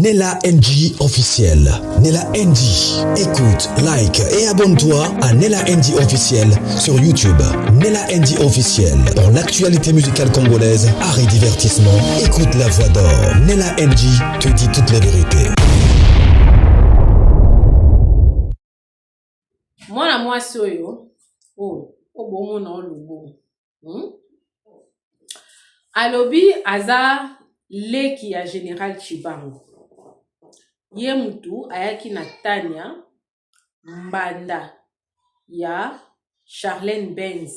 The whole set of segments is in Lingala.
Nella NG officiel. Nella NG. Écoute, like et abonne-toi à Nella NG officiel sur YouTube. Nella NG officiel. Pour l'actualité musicale congolaise, art et divertissement, écoute la voix d'or. Nella NG te dit toutes les vérités. Moi soyo. Oh, bon mon logo. Alobi aza leki ya Général Chibango. Ye mutu ayaki na Tania mbanda ya Charlène Benz.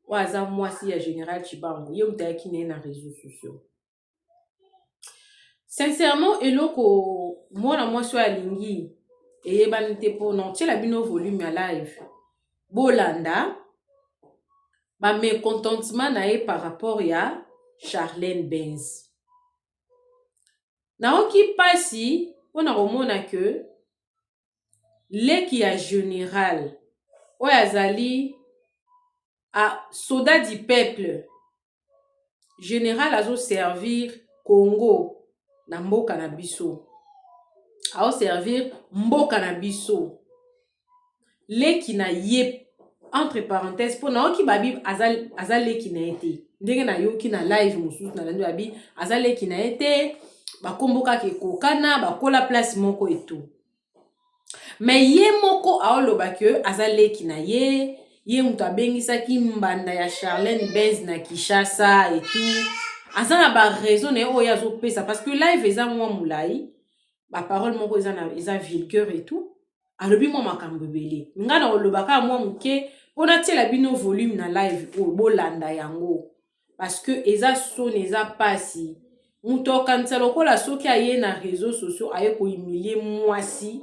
Waza mwasi ya Général Chibango. Ye mutu ayaki na réseaux sociaux. Sincèrement, eloko moi soyo alingi eyebani te po non tiela bino volume ya live. Bolanda ba mécontentement na ye par rapport ya Charlène Benz. Naoki pasi pona komona que leki ya Général oyo azali a soldat du peuple. Général azo servir Congo na mboka na biso. Azo servir mboka na biso. Leki na ye entre parenthèses pour naoki babi azal leki na ete. Ndenge na yoki na live mususu na lando babi azal leki na ete. Bakomboka ke kokana bakola place moko etu. Mais ye moko aoloba ke azal leki na ye mutu abengisaki mbanda ya Charlène Benz na Kinshasa etu. Azana ba raison na oyo azopesa parce que live eza mwa mulai ba parole moko eza vulgaire et tout. Alobi mwa makambo ebele. Ngana olobaka mwa muke pona tiela bino volume na live o bolanda yango parce que eza son eza pasi. Muto kanisa lokola soki aye na réseaux sociaux aye ko humilier mwasi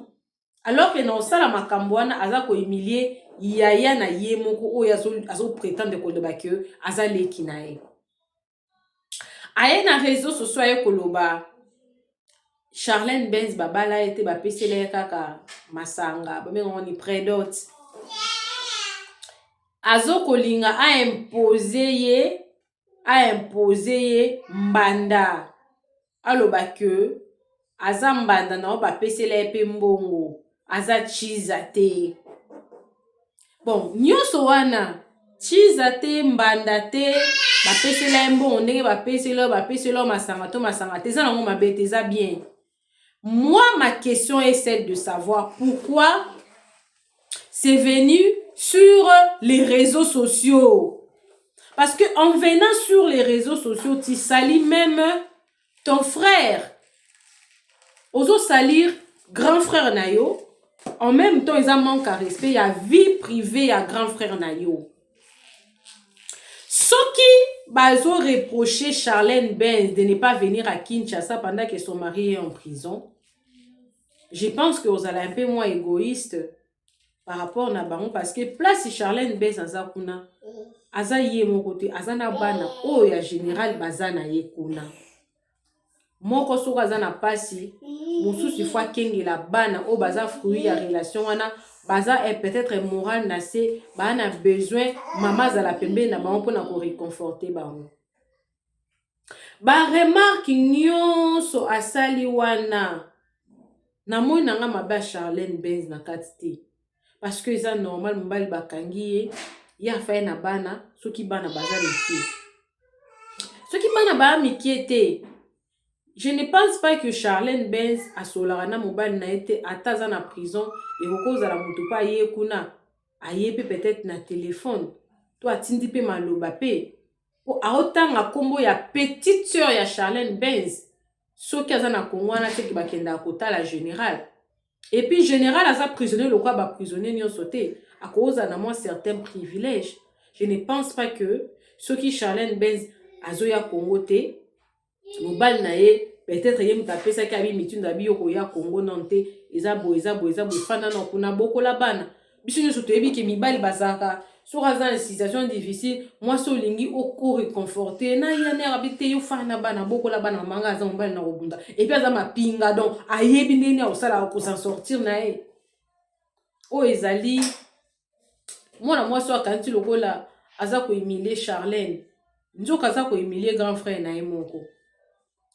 alors que na osala makambo wana aza ko humilier yaya na ye moko oyo azo prétendre koloba ke aza leki na ye. Aye na réseaux sociaux aye koloba Charlène Benz babala ete bapesele kaka masanga bamengo ni prédote. Azo kolinga a imposer ye mbanda. Aloba ke aza mbanda na bapesele pe mbongo. Aza chiza te. Bon, nyonso wana chiza te mbanda te bapesele mbongo ndenge bapesele masanga to masanga te za nango mabete eza bien. Moi, ma question est celle de savoir pourquoi c'est venu sur les réseaux sociaux. Parce que en venant sur les réseaux sociaux, tu salis même ton frère. Oso salir grand frère nayo. En même temps, ils ont manque à respect. Il y a vie privée, il y a grand frère nayo. Ce qui bazo reproché Charlène Benz de ne pas venir à Kinshasa pendant que son mari est en prison. Je pense que vous allez un peu moins égoïste par rapport à Bango parce que place Charlène Benz aza kuna aza ye mon côté azana bana o ya Général bazana ye kuna moko soko azana pasi mususu fois kengela bana o baza fruit ya relation wana baza peut-être moral na se bana besoin mama za la pembe na bango pona ko réconforter bango ba remarque nyonso asali wana na moi nanga maba Charlène Benz na katite parce que ça normal mbali bakangi ya fa na bana soki bana baza miki soki bana ba mikiete. Je ne pense pas que Charlène Benz a solarana mobile na été ataza na prison et kokoza la mutu pa ye kuna ayepe peut-être na téléphone to atindi pe maloba pe o aotanga kombo ya petite sœur ya Charlène Benz. Soki aza na kongwana te ki bakenda kotala Général. Et puis Général aza prisonnier le quoi ba prisonnier nyonso te à cause na moi certains privilèges. Je ne pense pas que soki Charlène Benz azoya Congo te mobile na ye peut-être ye mutapesa ka bi mitunda bi yoko ya Congo nante eza bo fana na kuna bokola bana biso nyonso toyebi ke mibali bazaka sur une situation difficile moi so lingi oko réconforter na ya ne rabite yo fana bana bokola bana manga za mobile na robunda et puis aza mapinga donc ayebi ndeni ya osala ko s'en sortir na ye o ezali moi so akanti lokola aza ko humilier Charlène nzoka aza ko humilier grand frère na ye moko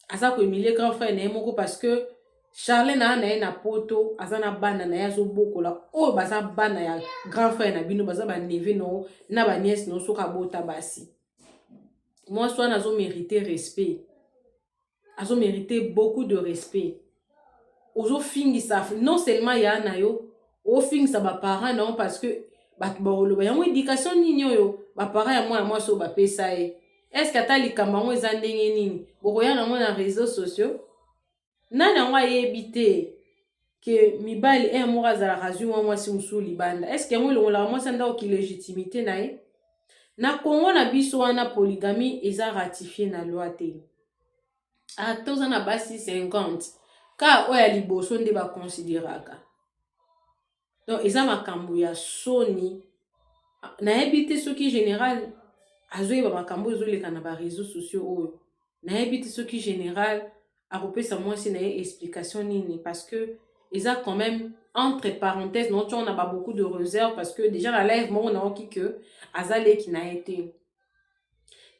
aza ko humilier grand frère na ye moko parce que Charlène a na poto azana bana na yazo bokola o baza bana ya grand frère na bino baza ba neve no na ba nièce no soka bota basi. Moi soit nazo mériter respect. Azo mériter beaucoup de respect. Ozo fingisa non seulement ya na yo o fingisa ba parents non parce que ba ba yango éducation nini yo ba parents ya moi so ba pesa e. Est-ce que ata likamba ngo eza ndenge nini? Bokoya na mo na réseaux sociaux. Nana ngo ayebite que mibali moko azalaka azwi mwasi mosusu libanda. Est-ce que yango elongolaka mwasi andako ki légitimité na ye? Na Congo na biso wana polygamie eza ratifié na loi te. Atoza na basi 50 ka oya liboso nde ba considéraka. Donc eza makambo ya soni. Na ebite soki général azoyeba makambo ezoleka na ba réseaux sociaux oyo. Na ebite soki général akopesa mwasi na ye explication nini parce que eza quand même entre parenthèses non tu on a pas beaucoup de réserve parce que déjà la live mon na oki que azale qui na été.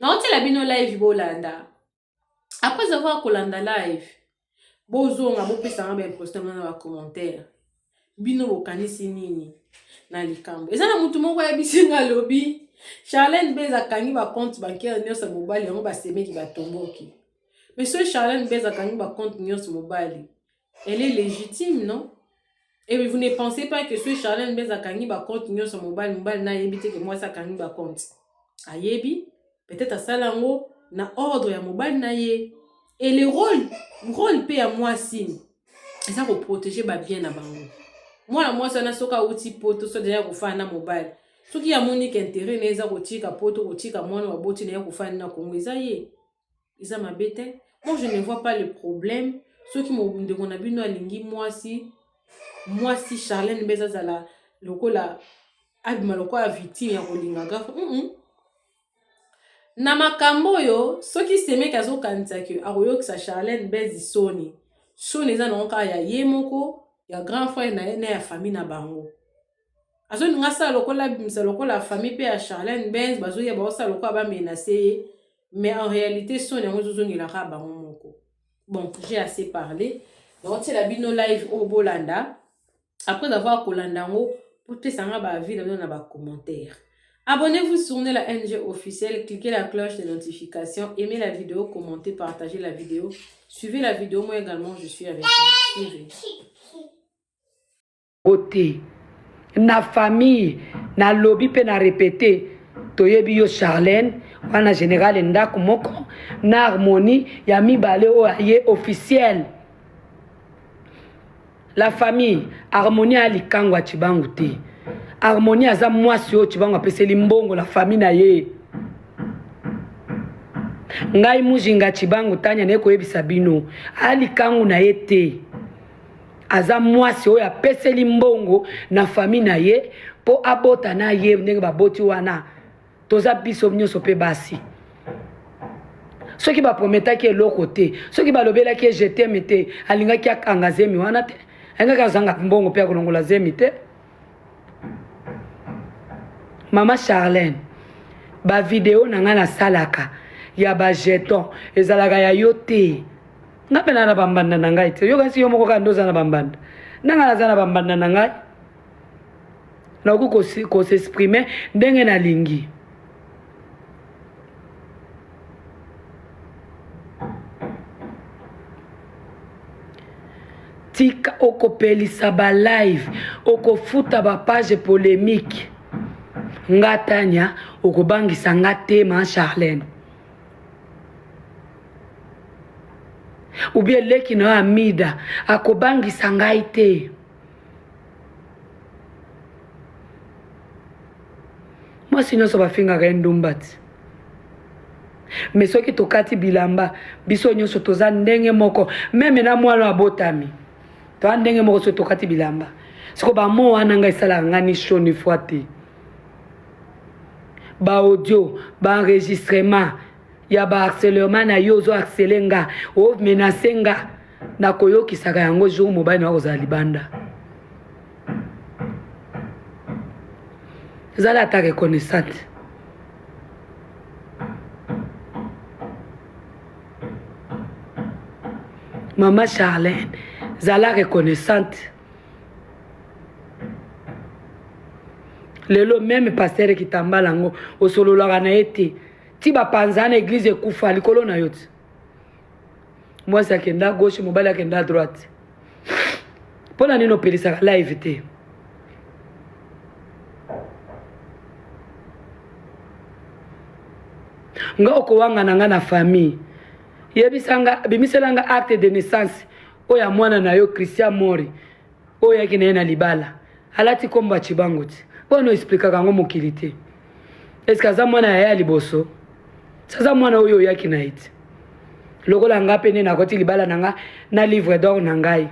Na on la bino live bolanda. Après avoir kolanda live bozo nga bopesa nga ben poster na ba commentaire. Bino bokanisi nini na likambo. Eza na mutu moko ya bisinga lobby. Charlène Beza kangi ba compte bancaire nyosa mobile yango ba semeki ba tomboki. Mais ce Charlène Beza kangi ba compte nyosa mobile. Elle est légitime, non? Et vous ne pensez pas que ce Charlène Beza kangi ba compte nyosa mobile na yebite que moi ça kangi ba compte. Ayebi peut-être à salango na ordre ya mobile na ye. Et le rôle pe à moi signe. Et ça pour protéger ba bien na bango. Moi ça na soka outil poto so déjà ko fa na mobile. Soki ya monique intérêt neza kotika poto kotika mwana wa boti na ya ko fa na Congo ezaye. Isa mabete. Moi je ne vois pas le problème. Ceux qui m'ont demandé mon abino alingi moi si Charlène Beza zala lokola abima lokola victime ya kolinga gafa. Na makambo yo soki seme kazo kanisa ke aroyo que sa Charlène Beza soni eza nonka ya yemoko ya grand frère na ya famille na bango. Azo nga sa lokola bimsa lokola famille pe ya Charlène Beza bazo ya ba sa lokola ba menacer mais en réalité soni yango zozo ngilaka bango moko. Bon, j'ai assez parlé. Donc, c'est la bino live au Bolanda. Après avoir Kolandango, pour te savoir ma vie, dans les commentaires. Abonnez-vous sur la NG officielle, cliquez la cloche de notification, aimez la vidéo, commentez, partagez la vidéo. Suivez la vidéo, moi également, je suis avec vous. Suivez. Côté, na famille, na lobby, pe na répété. Toyebi yo Charlène wana général ndako moko na harmonie ya mibale o aye officiel la famille harmonie ali kangwa chibangu te harmonie aza mwasi o chibangu apeseli mbongo la famille na ye ngai mujinga chibangu tanya ne koyebisa bino ali kangu na ye te aza mwasi o apeseli mbongo na famille na ye po abota na ye ndenge baboti wana toza biso nyonso pe basi soki ba prometaki eloko te soki ba lobelaki je t'aime te alingaki akanga zemi wana te engaka zanga mbongo pe akolongola zemi te mama Charlène ba video na nga na salaka ya ba jeton ezalaka ya yo te nga pe na bambanda na ngai te yo kasi yo moko ka ndoza na bambanda nanga na zana bambanda na ngai na ko s'exprimer ndenge na lingi tika okopelisa ba live okofuta ba page polémique ngatanya okobangisa ngate ma Charlène ou bien leki na amida akobangisa ngai te moi sinon so ba finga ka ndumbati mais soki tokati bilamba biso nyonso toza ndenge moko meme na mwana abotami to ndenge moko so tokati bilamba siko ba mo wana ngai sala ngani shoni fwati ba audio ba enregistrement ya ba harcèlement na yozo harcelenga o menacenga na koyokisaka yango jour mobile na kozala libanda zala ta reconnaissante Mama Charlène zala reconnaissante. Lelo même pasteur qui tambalango au solo la ganaete ti ba panzana église kufa likolo na yoti. Moi ça kenda gauche mobile kenda droite. Pona nino pelisa live te. Nga okowanga nanga na famille. Yebisanga bimiselanga acte de naissance oya mwana na yo Christian Mori. Oya kine na libala. Alati komba chibango ti. Bono explica kango mokili te. Est-ce que za mwana ya liboso? Saza mwana oyo yaki na iti. Lokola nga pene na koti libala nanga na livre d'or na ngai.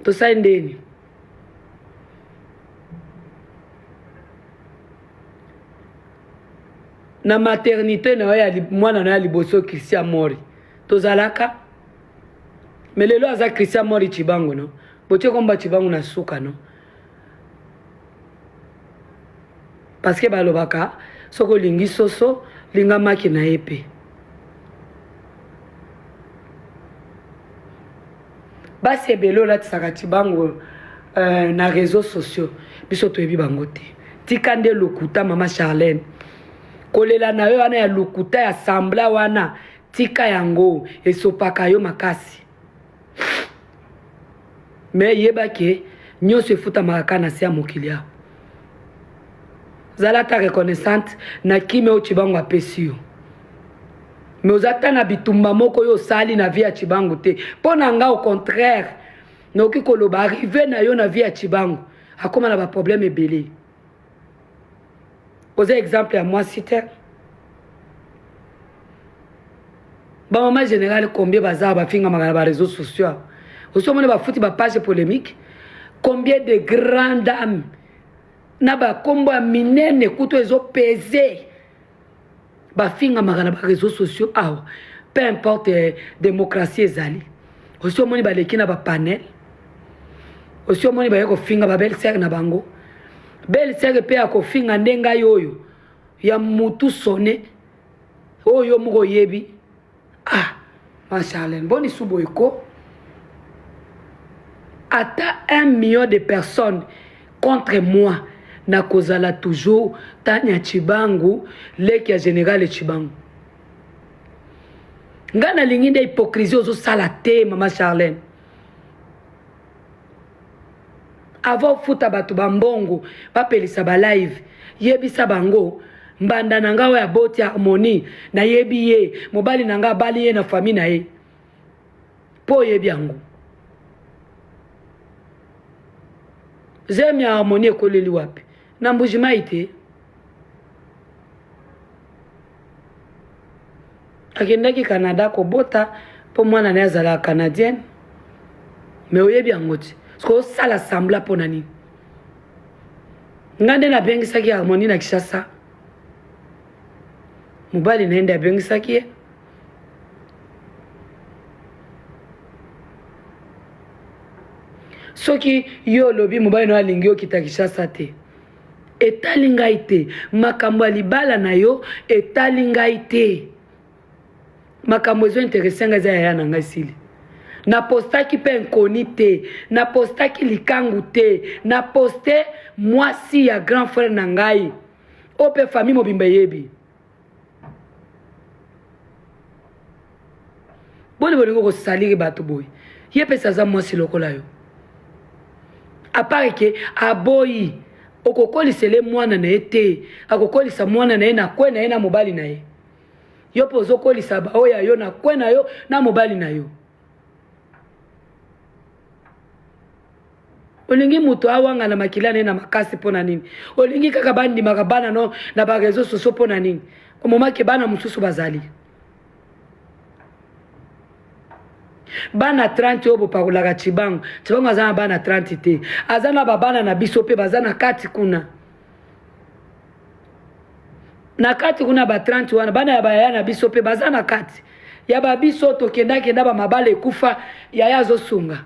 To sa ndeni. Na maternité na ya mwana na liboso Christian Mori. To zalaka. Melelo aza Christian Mori chibango no. Boche komba chibango na suka no. Parce que balobaka soko lingi soso linga maki na epe. Basi belo la tsaka chibango na réseaux sociaux biso to ebi bango te. Tikande lokuta mama Charlène. Kolela na yo wana ya lokuta ya sambla wana tika yango esopaka yo makasi. Mais yebake nyonso efuta makaka na sia mokili yao. Zalata reconnaissante na kime o chibango apesi yo. Mais ozata na bitumba moko yo sali na vie ya chibango te. Pona nga au contraire, na oki koloba arrivé na yo na vie ya chibango, akoma na ba problème ebele. Oza exemple ya moi citer. Ba maman général combien bazar ba finga magana ba réseaux sociaux. Oso mona ba futi ba page polémique, combien de grandes dames na ba kombo ya minene kuto ezo peser ba finga magana ba réseaux sociaux awa peu importe démocratie ezali osi moni ba leki na ba panel osi moni ba yeko finga ba belle sœur na bango belle sœur pe ya ko finga ndenga yoyo ya mutu sonné oyo moko yebi machallah boni suboyeko ata 1 million de personnes contre moi na kozala toujours tanya chibangu leki ya général chibangu ngana linginde hypocrisie ozo sala te mama Charlène avant futa batu bambongo bapelisa ba live yebisa bango mbanda nanga ya boti harmonie na yebi ye mobali nanga bali ye na famille na ye po yebi yango zemi harmonie koleli wapi na mbujima ite akendaki Canada ko bota po mwana na azala canadienne mais oyebi yango ti ko sala sambla pona nini ngande na bengisaki harmonie na Kishasa mobali naenda bengisaki soki yo lobi mobali no alingi okita Kishasa te etali ngai te makambo libala na yo etali ngai te makambo ezo intéressant ngai za ya na ngai sili na postaki pe nkoni te na postaki likangu te na poste mwasi ya grand frère na ngai ope famille mobimba yebi boni bolingo ko saliri bato boy yepe saza mwasi lokola yo apare ke aboyi okokolisele mwana na ete akokolisa mwana na ye na kwe na ye na mobali na ye yo pozo kolisa ba oya yo na kwe na yo na mobali na yo olingi muto awanga na makilane na makasi pona nini olingi kaka bandi makabana no na ba réseaux sociaux pona nini au moment ke bana mususu bazali bana 30 obo pakolaka chibango azana bana 30 te azana babana na biso pe bazana kati kuna na kati kuna ba 30 wana bana ya baya na biso pe bazana kati ya ba biso to kenda ba mabale kufa ya yazo sunga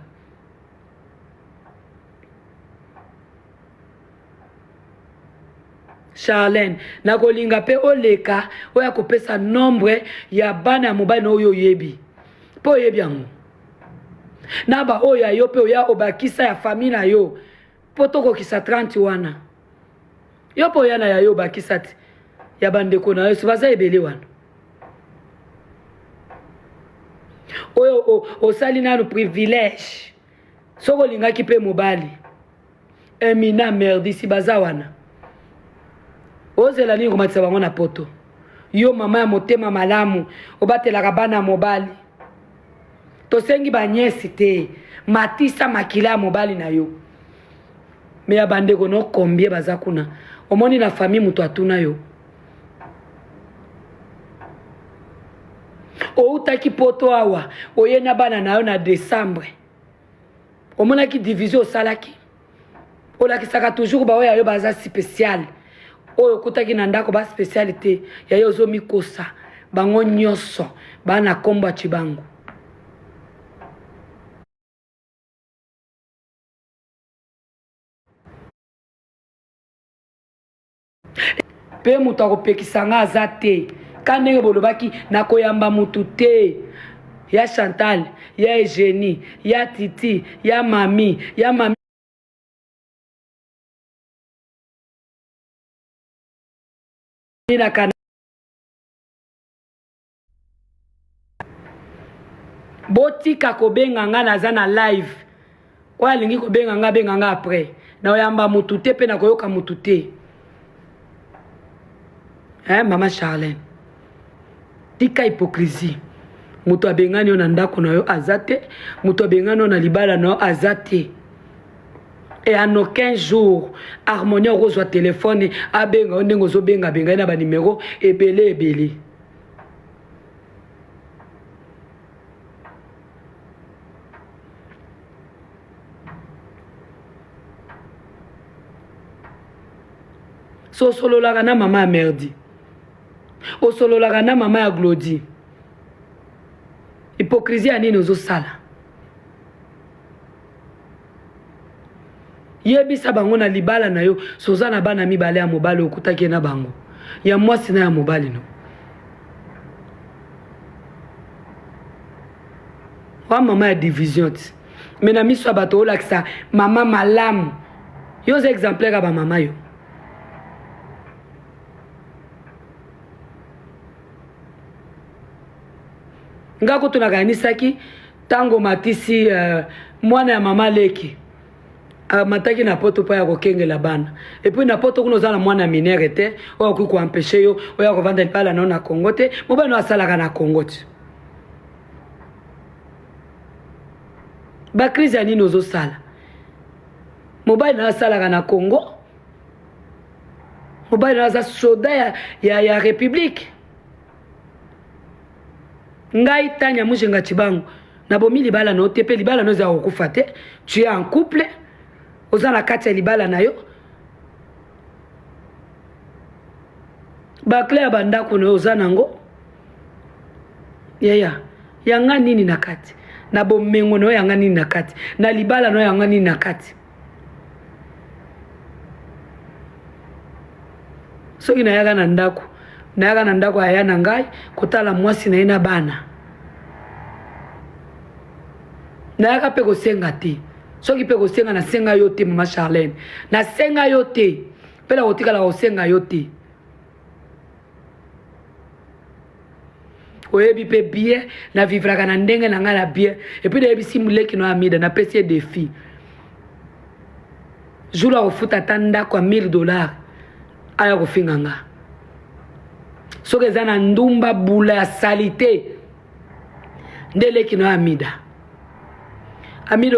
Charlène na kolinga pe oleka oya kopesa nombre ya bana ya mobali na oyo yebi po yebi yango na ba oya yo pe oya obakisa ya famille na yo poto ko kisa 30 wana yo pe oya na ya yo obakisa ti ya bandeko na yo so baza ebele wana oyo osali nanu privilège soko lingaki pe mobali emina merdi si baza wana ozela nini komatisa bango na poto yo mama ya motema malamu obatelaka bana mobali tosengi banyesi te matisa makila ya mobali na yo me ya bandeko no kombie baza kuna omoni na famille mutu atuna yo outaki poto awa oye na bana na yo na décembre omonaki division osalaki olakisaka toujours baoyo yo baza spécial oyo okutaki na ndako ba spécialité ya yo ozomikosa bango nyonso bana kombo ya Chibangu. Pe mutu akopekisanga aza te ka ndenge bolobaki nakoyamba mutu te ya Chantal ya Eugénie ya Titi ya mami botika kobenga nga naza na live oyo alingi kobenga nga benga nga après na oyamba mutu te pe na koyoka mutu te mama Charlène tika hypocrisie mutu abengani yo na ndako na yo aza te mutu abengani yo na libala na yo aza te et en aucun jour harmonie okozwa téléphone abenga yo ndenge ozobenga bengai na banimero ebele so sololaka na mama ya merdi osololaka na mama ya Glody hypocrisie ya nini ozosala yebisa bango na libala na yo soza na bana mibale ya mobali okutaki na bango ya mwasi na ya mobali no wa mama ya division ti me na miso ya bato olakisa mama malamu yo oza exemplaire ya bamama yo nga kutunakanisaki tango matisi mwana ya mama leki mataki na poto pa ya kokengela bana et puis na poto kuna ozala mwana minere te oyo akoki koampeshe yo oyo akovanda lipala na yo na Congo te mobali no asalaka na Congo te bakrize ya nini ozosala mobali na yo asalaka na Congo mobali na yo aza soda ya république ngai tanya mushenga Chibangu na bomi libala no te pe libala no za kokufa te tu es en couple oza na kati ya libala na yo bakle ya bandako no oza nango yanga nini na kati na bomengo no yanga nini na kati na libala no yanga nini na kati soki na yaga na ndako aya na ngai kotala mwasi na ye na bana na yaka pe kosenga te soki pe kosenga na senga yo te mama Charlène na senga yo te pe na kotikala kosenga yo te oyebi pe bien na vivraka na ndenge na ngai na bien et puis nayebi si muleki no amida na pesi défi jour la kofuta ta ndako ya $1000 aya kofinga nga soki eza na ndumba bula ya salite nde leki no amida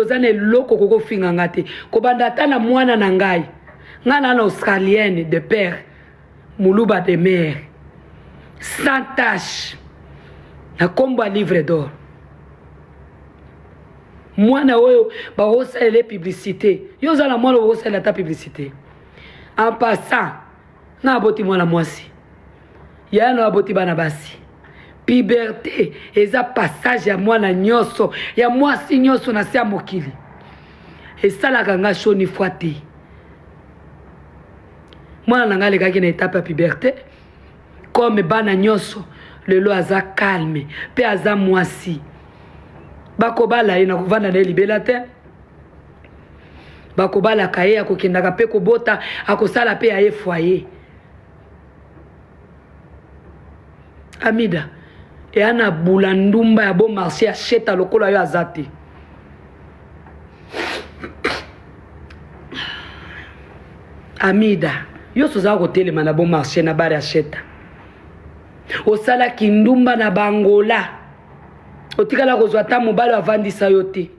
oza na eloko kokofinga nga te kobanda ata na mwana na ngai nga na australienne de père muluba de mère sans tache na kombo ya livre d'or mwana oyo bakosalela publicité yo oza na mwana okosalela ata publicité en passant nga aboti mwana mwasi yaya no aboti bana basi puberté eza passage ya mwana nyonso ya mwasi nyonso na se ya mokili esalaka nga shoni fois te mwana na nga alekaki na etape ya puberté comme bana nyonso lelo aza calme pe aza mwasi bakobala ye na kovanda na libela te bakobala kaye akokendaka pe kobota akosala pe aye foyer Amida eya na bula ndumba ya bon marché acheta lokola yo azate Amida yo soza kotelema na bon marché na bare acheta osala kindumba na bangola otikala kozwa ta mobali avandisa yo te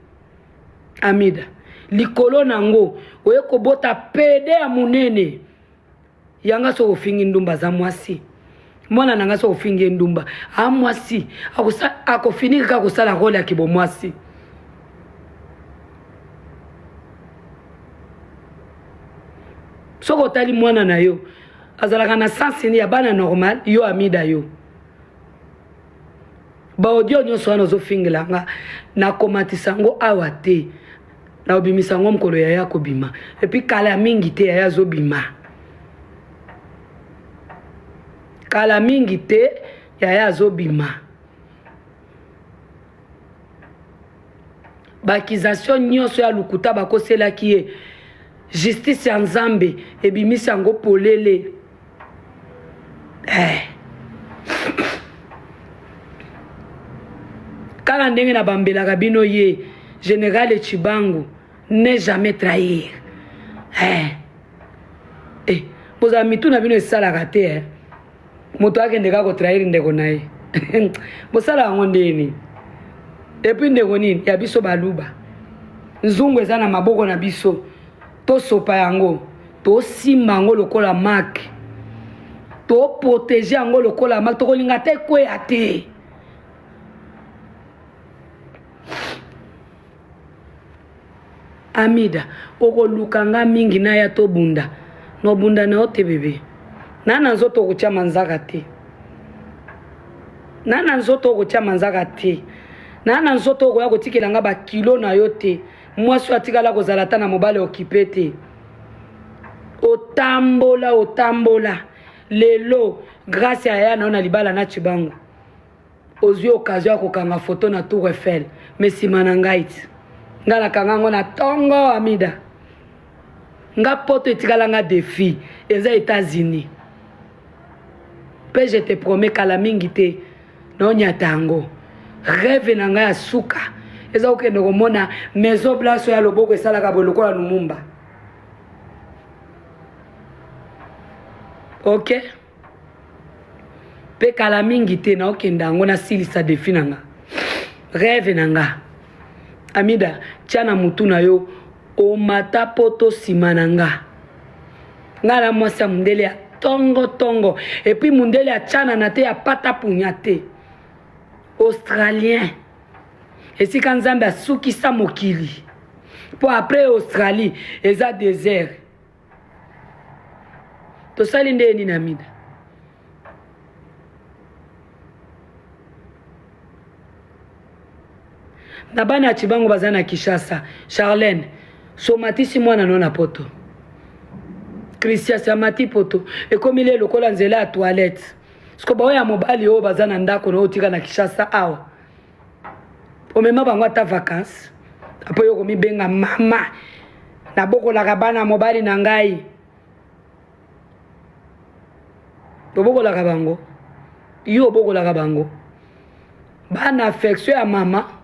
Amida likolo nango oye kobota pede ya munene yanga so kofingi ndumba za mwasi mwana nanga so kofingi ndumba a mwasi akofiniki ka kosala role ya kibo mwasi soko tali mwana na yo azalaka na sansini ya bana normal yo Amida yo ba audio nyonso wana ozofingela nga na komatisa ngo awa te na obimisa ngo mkolo ya kobima epi kala mingi te ya zobima kala mingi te ya zobima bakization nyonso ya lukuta bakoselaki ye justice ya Nzambe ebimisa ngo polele kala ndenge na bambelaka bino ye Général Chibangu ne jamais trahir boza mitu na bino esalaka te moto akendeka kotrahir ndeko na ye bosala yango ndeni epuis ndeko nini ya biso baluba nzungu eza na maboko na biso tosopa yango tosimba yango lokola marke toprotege yango lokola marke tokolinga te kwea te Amida okolukanga mingi na ya tobunda no bunda na ote bebe nana nzoto kucha manzaka te nana nzoto kucha manzaka te nana nzoto ko ya kotikela nga ba kilo na yo te mwasi atikala kozala ta na mobale okipe te otambola lelo grâce à ya na libala na Chibangu ozwi occasion kokanga photo na Tour Eiffel mais simana ngaiti ngala kangango na tongo Amida nga poto etikala nga défi eza États-Unis pe je te promets kala mingi te no nyatango rêve na nga ya suka eza okende komona maison blanche ya loboko esalaka boloko ya Lumumba ok pe kala mingi te na okende yango na silisa défi na nga rêve na nga Amida tiana mutu na yo o mata poto simana nga la mwasa mundele ya tongo et puis mundele ya tiana na te ya pata punya te Australien et si quand Nzambe asukisa mokili pour après Australie eza désert to sali ndeni na Amida na bana Chibangu bazana Kishasa Charlène somatisi mwana nona poto Christian samati poto e komi le lokola nzela ya toilette siko bawe ya mobali o bazana ndako no otika na Kishasa awa omema bango ata vacances apo yo komi benga mama na bokola ka bana mobali na ngai to bokola ka bango yo bokola ka bango bana affection ya mama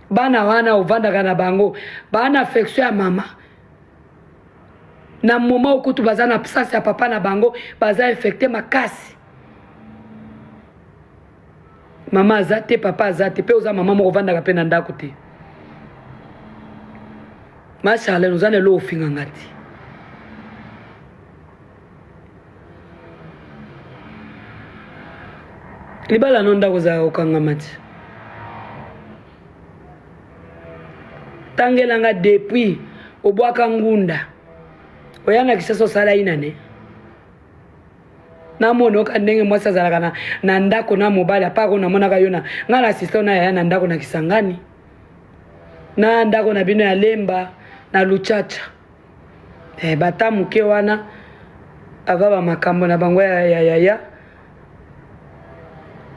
bana wana ovandaka na bango bana affection ya mama na moma okutu baza na absence ya papa na bango baza affecté makasi mama azate papa azate pe oza mama moko ovandaka pe na ndako te Charlène oza lelo ofinga ngati libala no ndako za okangama ti tangelanga depuis obwaka ngunda oyana Kishasa osala inane na mono ka ndenge mwasi azalaka na ndako na mobali apako na monaka yo na nga na assistant na ya na ndako na Kisangani na ndako na bino ya Lemba na Luchacha bata muke wana ava ba makambo na bango ya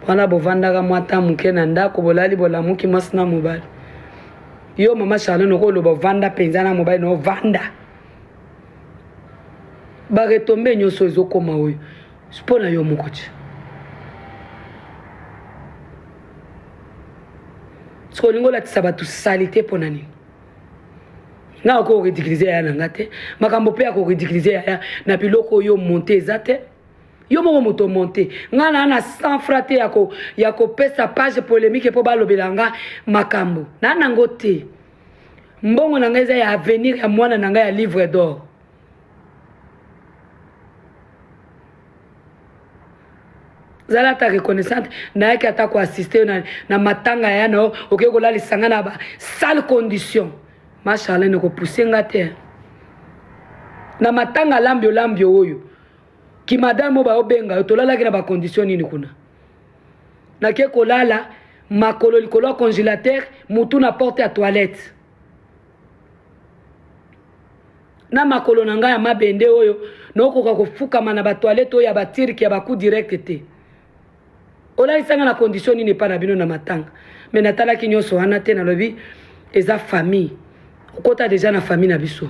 wana bovandaka mwata muke na ndako bolali bolamuki mwasi na mobali yo mama Charlene okoloba vanda penza na mobali no vanda baretombe nyonso ezokoma oyo mpona yo moko ti soki olingi olatisa bato sali te mpona nini nga oko ridiculize yaya na nga te makambo mpe ya koridiculize yaya na biloko oyo monte eza te yo moko moto monte nga na 100 francs te ya kopesa page polémique mpo balobela nga makambo na nango te mbongo na nga eza ya avenir ya mwana na nga ya livre d'or zala ta reconnaissante nayaki ata koassiste na matanga ya na oke kolalisa nga na basale condition ma Charlene kopousse nga te na matanga lambio oyo ki madame o baobenga yo tolalaki na bacondition nini kuna nake kolala makolo likolo ya congélateur mutu na porte ya toilette na makolo na ngai ya mabende oyo naokoka kofukama na batoilette oyo ya batiriki ya baku direct te olalisanga na condition nini epa na bino na matanga me natalaki nyonso wana te nalobi eza famille okota deja na famille na biso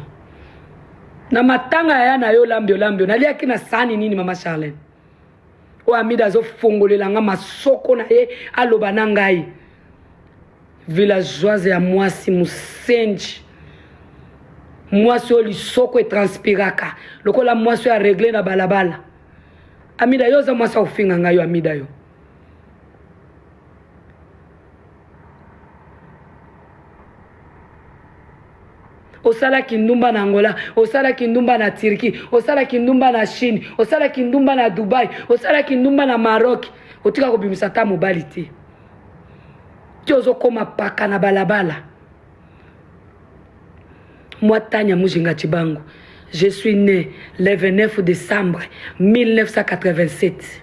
na matanga ya na yo lambio naliaki na sani nini mama Charlene o amida azofongolela nga masoko na ye aloba na ngai villageoise ya mwasi musenji mwasi oyo lisoko etranspiraka lokola mwasi oyo aregle na balabala amida yo oza mwasi akofinga ngai yo amida yo osala kindumba na Angola, osala kindumba na Turquie, osala kindumba na Chine, osala kindumba na Dubai, osala kindumba na Maroc, otika kobimisa ta mobali te. Ti ozokoma paka na balabala. Moi Tanya Mujinga Chibango, je suis né le 29 décembre 1987.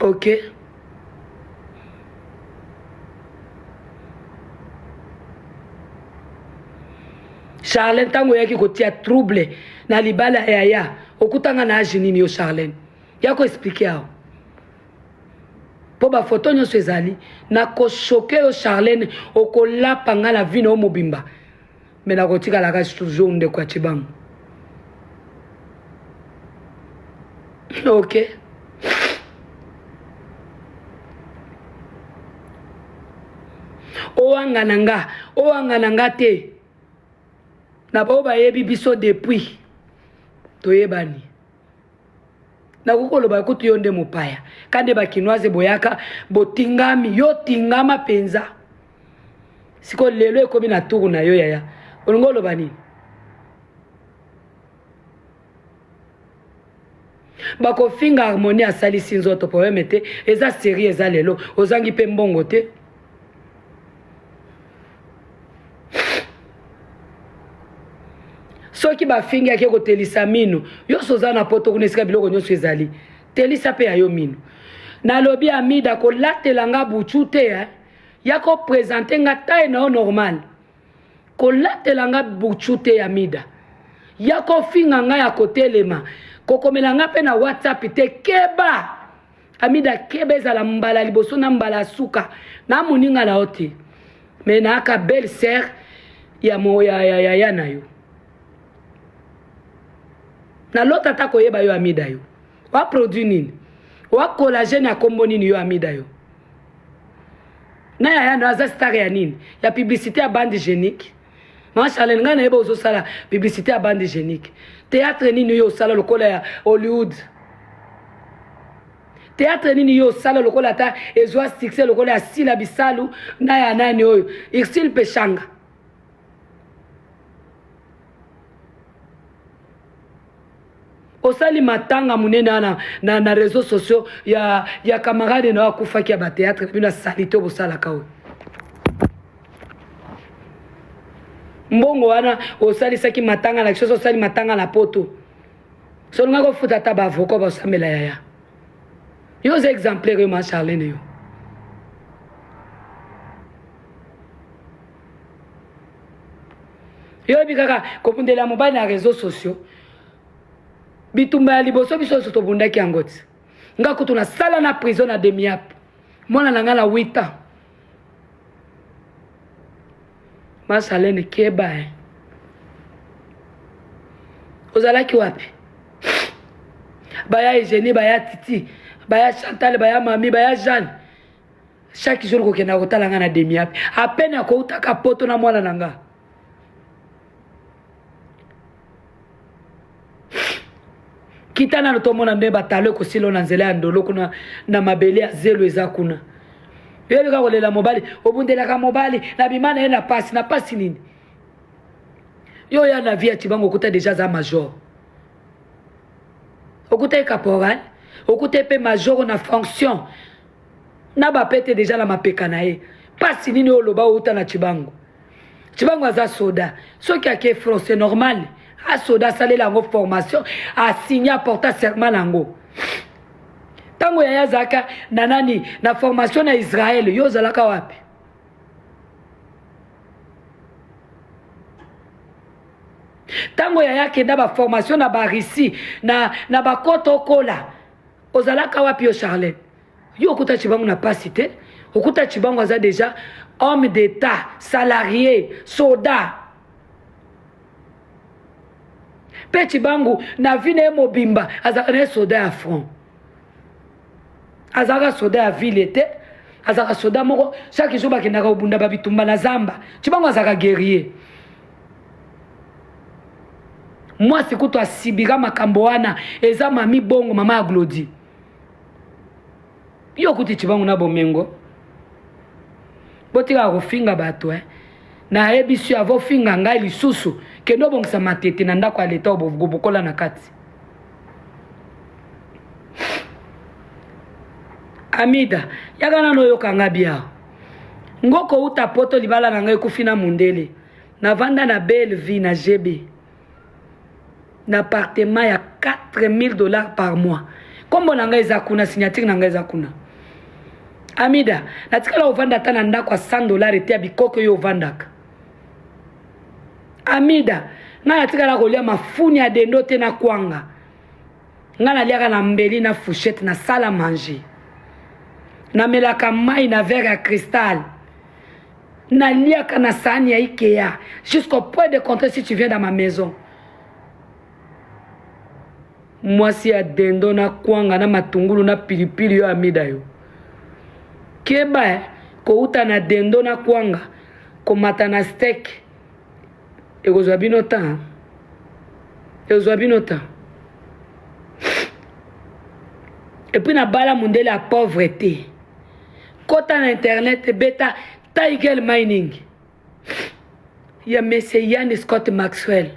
OK? Charlene tango yaki kotia trouble na libala yaya okutanga na age nini yo Charlene yako expliquer aho po ba photo nyonso ezali na ko choquer yo Charlene okolapa nga la vino mobimba mais na kotika la kasi toujours nde kwa Chibango. OK oanga nanga te na bao bayebi biso depuis toyebani na kokoloba kutu yo nde mopaya kande bakinoise boyaka botingami yo tingama penza siko lelo ekomi na turu na yo yaya olingo oloba nini bakofinga harmonie asalisi nzoto poeme te eza série eza lelo ozangi mpe mbongo te soki bafingi ake kotelisa mino yo soza na poto kuna esika biloko nyonso ezali telisa pe ya yo mino nalobi amida kolatelanga butu te ya kopresente nga taille na yo normal kolatelanga butu te ya mida ya kofinga nga ya kotelema kokomela nga pe na WhatsApp te keba amida keba ezala mbala liboso na mbala suka na moninga na yo te me na aka belle sœur ya na yo na lota ata koyeba yo amida yo wa produit nini wa collagène ya kombo nini yo amida yo na yaya na aza star ya nini ya publicité ya bande hygiénique ma Charlene nga na yeba ozosala publicité ya bande hygiénique théâtre nini yo osala lokola ya Hollywood théâtre nini yo osala lokola ata ezwa succès lokola ya Sila Bisalu na ya nani oyo Irsil Peshanga osali matanga munene na réseaux sociaux ya camarade na akufaki ya ba théâtre bino salite bosala kawe mbongo wana osali saki matanga na kisho osali matanga na poto solonga ko futa ta ba avocat ba samela yaya yo za exemplaire yo ma Charlene yo yo bikaka kopundela mobali na réseaux sociaux bitumba ya liboso biso soto bundaki angoti nga kutu na sala na prison na demiap mwana na nga na 8 ans Masalene keba ozalaki wapi baya Eugénie baya Titi baya Chantal baya Mami baya Jeanne chaque jour kokenda kotala nga na demiap à peine akoutaka poto na mwana na nga kitana no tomona nde batalo kosilo na nzela ya ndolo kuna na mabele ya zelo eza kuna yeli ka kolela mobali obundelaka mobali na bimana ye na pasi nini yo ya na vie tibango okuta déjà za major okuta caporal okuta pe major na fonction na bapete déjà la mapeka na ye pasi nini oloba outa na tibango aza soda soki ake français normal a soda salela ngo formation a signé porta serment nango tango ya zaka na nani na formation na Israël yo zalaka wapi tango ya yake na ba formation na ba Russie na ba koto kola ozalaka wapi yo Charlotte yo okuta chibango na pasite okuta chibango aza déjà homme d'état salarié soldat pe chibango na vine mobimba azaka na soldat ya front azaka soda ya ville te azaka soda moko chaque jour bakendaka obunda babitumba na zamba chibango azaka guerrier moi sikuto asibira makambo wana eza mami bongo mama Glody yo kuti chibango na bomengo botika kofinga bato na yebisu avo finga ngai lisusu kendo bongisa matete na ndako ya leta obokola na kati Amida, yagana no yokanga bia. Ngoko uta poto libala na ngai kufina mundele. Na vanda na belle vie na GB. Na appartement ya $4,000 par mois. Kombo na ngai za kuna signature na ngai za kuna. Amida, natikala ovanda tana ndako kwa $100 ete bikoko yo vandaka. Amida, na natikala kolia mafuni ya dendo te na kwanga. Ngana liaka na mbeli na fourchette na sala manger. Na melaka mai na verre à cristal. Na liaka na sani ya Ikea. Jusqu'au point de compter si tu viens dans ma maison. Moi si ya dendo na kwanga na matungulu na pilipili yo Amida yo. Keba ko uta na dendo na kwanga. Ko mata na steak. Ekozwa bino temps. Ekozwa bino temps. Et puis na bala mundele la pauvreté. Kota na internet beta Tiger Mining. Ya Monsieur Yann Scott Maxwell.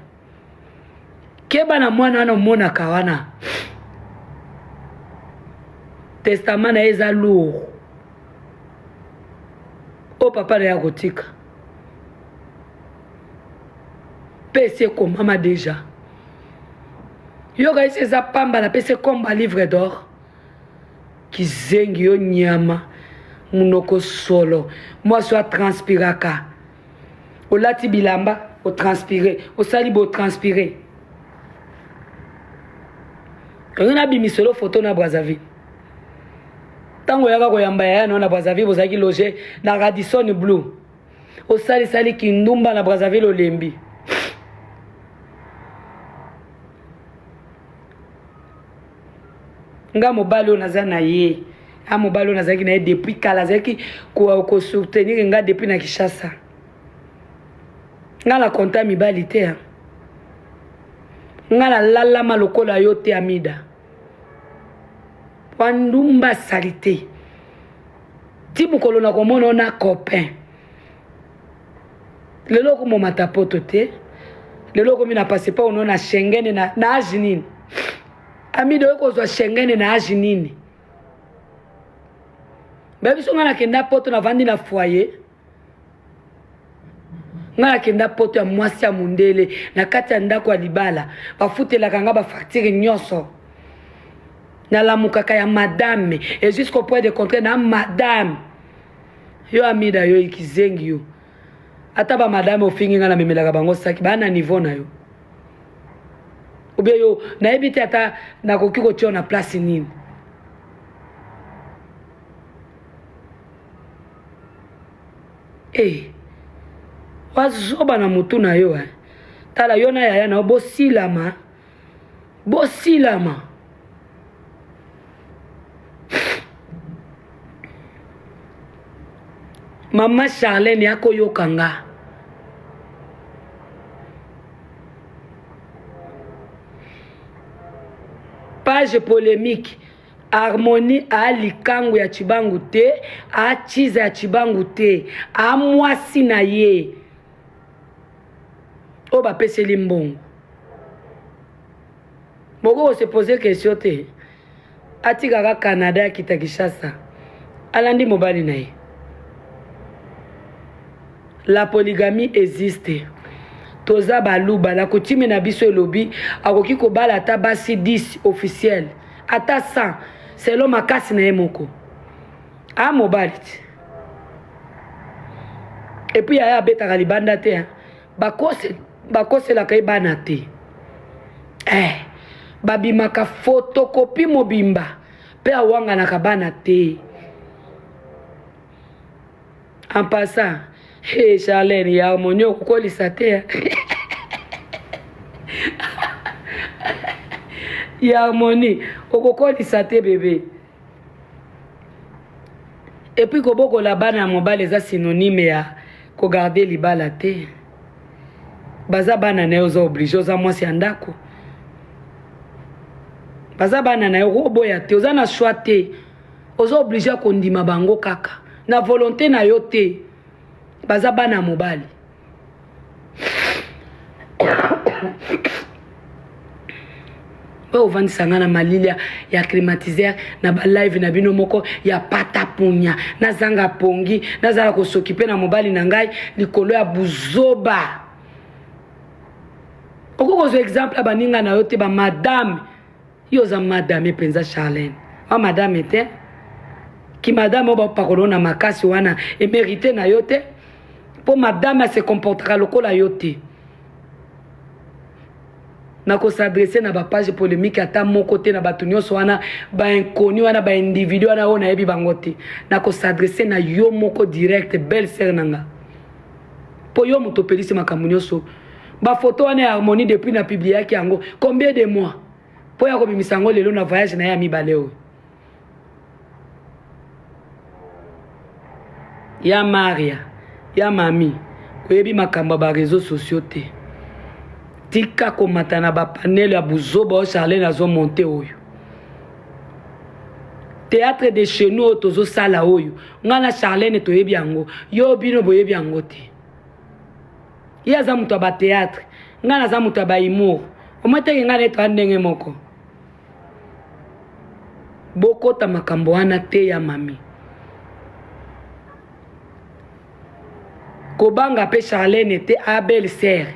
Keba na mwana wana mona kawana. Testament na eza lourd. O papa na ya gotika. PC ko mama déjà. Yoga isi eza pamba na PC komba livre d'or. Kizengi yo nyama. Munoko solo. Moi soit transpiraka. O lati bilamba, o transpirer. O salibo transpirer. On a bimi solo photo na Brazzaville. Tango yaka koyamba ya na Brazzaville bozaki loger na Radisson Blue. O sali kindumba na Brazzaville olembi. Nga mobali onaza na ye. A mobali onazaki na ye depuis kala zaki ko soutenir nga depuis na Kinshasa. Nga la konta mibali te. Nga la lala malokola yo te Amida. Wandumba salite. Ti mukolo na komona na copain. Lelo ko mo matapoto te. Lelo ko mina passe pas ono na Schengen na ajinini. Amida yo ko zo Schengen na ajinini. Baby so ngana kenda poto na vandi na foyer. Ngana kenda poto ya mwasi ya mundele na kati ya ndako ya libala. Bafutela kanga ba facture nyonso. Na la mukaka ya madame et jusqu'au point de compter na madame. Yo Amida yo ikizengi yo. Ata ba madame ofingi ngana memelaka bango saki ba na niveau na yo. ou bien yo nayebi te ata nakoki kotia na place nini. Wazoba na mutu na yo tala yo na yaya na bosilama Mama Charlene yako yokanga page polémique Harmonie a likangu ya chibangu te, a chiza ya chibangu te, a mwasi na ye. O ba pese limbongo. Moko se poser question te. Ati kaka Canada ya kita Kinshasa. Alandi mobali na ye. La polygamie existe. Toza baluba la kutime na biso elobi akoki ko bala ata basi 10 officiel. Ata 100. Selon makasi na ye moko. A mobali. Et puis aya betaka libanda te. Bakose la kai bana te. Babimaka photocopie mobimba. Pe awanga na kabana te. En passant, Charlene ya Harmonie okolisa te. Ya Harmonie okolisa te bébé. Et puis koboko la bana mobile eza synonyme ya ko garder libala te. Baza bana na yo za obligé oza mwasi andako. Baza bana na yo oboya te oza na choix te. Oza obligé kondima bango kaka. Na volonté na yo te. Baza bana mobile. Ba ovandi sangana malilia ya climatiser na ba live na bino moko ya pata punya na zanga pongi na zala ko s'occuper na mobali na ngai likolo ya buzoba. Okoko zo exemple baninga na yo te ba madame yo za madame penza Charlene. Wa madame te ki madame ba pakolo na makasi wana e mérité na yo te po madame se comportera lokola yo te. Nako s'adresser na ba page polémique ata mon côté na batunyo soana ba inconnu wana ba individu wana ona yebi bangote. Nako s'adresser na yo moko direct belle sœur nanga. Po yo mutopelisi makamunyo so. Ba photo wana Harmonie depuis na publié ki yango combien de mois. Po ya ko bimisango lelo na voyage na ya mibaleo. Ya Maria, ya mami, koyebi makamba ba réseaux sociaux te. Tika komata na ba panel ya buzoba o Charlene azo monter oyo. Théâtre de chez nous tozo sala oyo. Ngana Charlene to yebi yango, yo bino boyebi yango te. Ya za mutu ba théâtre, ngana za mutu ba humour. O mate ngana eto ndenge moko. Boko ta makambo wana te ya mami. Kobanga pe Charlene te a belle sœur.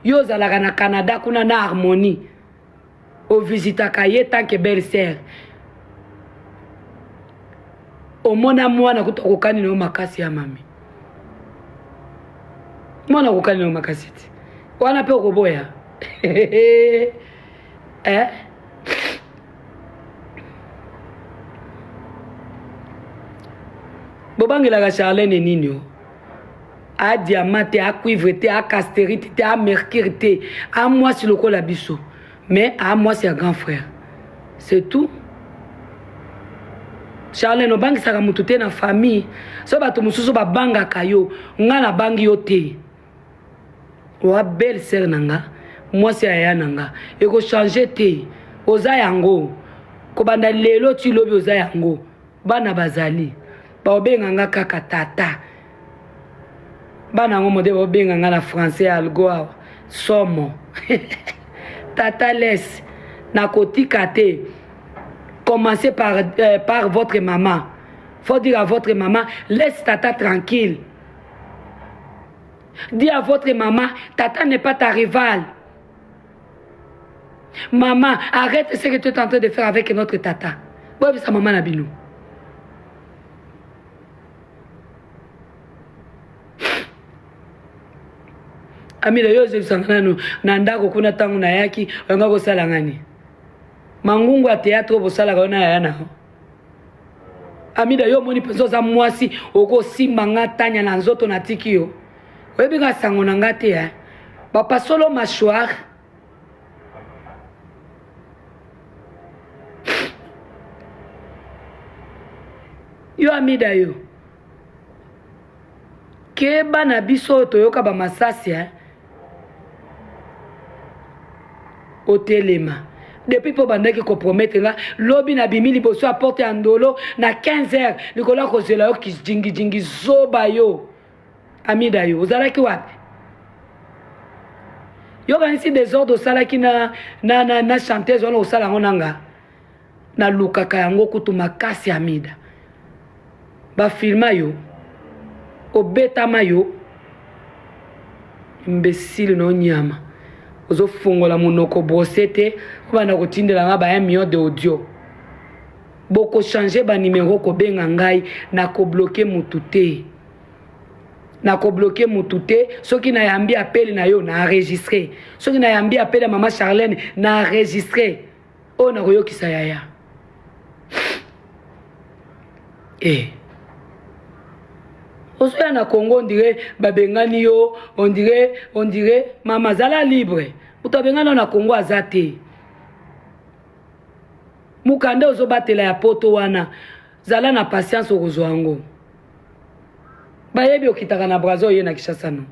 Yo zalaka na Canada kuna na Harmonie. O visitaka ye tant que belle sœur. O mona mwana kutokokani na makasi ya mami. Mwana kokani na makasi ti. Wana pe okoboya. Bobangela ka Charlene nini yo? A diamant, à cuivre, à castérite, à mercure, à moi c'est le col à bisso. Mais à moi c'est un grand frère. C'est tout. Charlene no bangi saka mutute na famille. So bato mususu ba banga kayo, ngana bangi yote. Wa belle sœur nanga, moi c'est aya nanga. E ko changer te. Oza yango. Ko banda lelo ti lobi oza yango. Bana bazali. Ba obenga nga kaka tata. Bana ngomo de obenga nga na français algo somo. Tata laisse na kotika te. Commencez par votre maman. Faut dire à votre maman, laisse tata tranquille. Dis à votre maman, tata n'est pas ta rivale. Maman, arrête ce que tu es en train de faire avec notre tata. Ouais, sa maman n'a binou. Amida yo zebisanga na ndako kuna tangu na yaki nga kosala ngani mangungu ya théâtre bosala ka na yana Amida yo moni penso za mwasi oko simba nga tanya na nzoto na tiki yo webi nga sango na ngate ya ba pasolo mâchoire yo Amida yo keba na biso toyoka ba masasi otelema depuis po bandaki compromettre nga lobi na bimili boso apporte andolo na 15h likola kozela yo kijingi zoba yo Amida yo ozalaki wapi yo kanisi désordre osalaki na chanteuse wana osala ngo nanga na lukaka yango kutu makasi Amida bafilma yo obetama yo imbécile no nyama ozo fungola monoko bosete bana kotindela nga ba 1 million de audio boko changer ba numéro ko benga ngai na ko bloquer mutute soki na yambi appel na yo na enregistrer soki na yambi appel mama Charlène na enregistrer o na koyokisa yaya Osoya na Congo on dirait babengani yo on dirait mama zala libre utabengana na Congo azate mukande ozo batela ya poto wana zala na patience okozwango bayebi okitaka na Brazo ye na Kinshasa no